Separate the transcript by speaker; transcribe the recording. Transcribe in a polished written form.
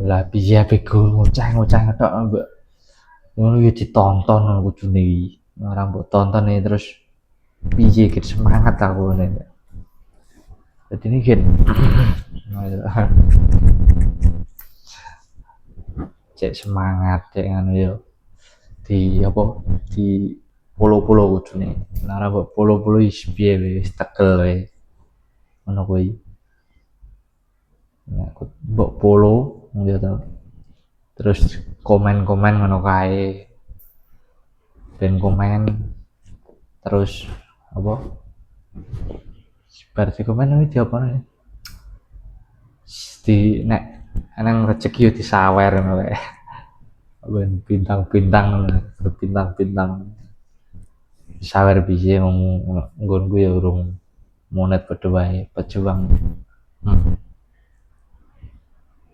Speaker 1: Lah piye bego ngoceh-ngoceh tok mbok ngono ya ditonton kudune iki. Ora mbok tonton terus piye gitu semangat aku ngene. Jadi ini kan cek semangat cek ngono yo di apa di polo-polo kudune. Lara mbok polo-polo wis piye wis tegel wae. Ngono kuwi. Nek mbok polo ya to. Terus komen-komen ngono kae. Ben komen terus apa? Berarti komen iki diapane? Di nek nang rezeki yo disawer ngono kae. Ben bintang-bintang berbintang-bintang. Sawer piye nggonku ya urung monet padha wae pejuang.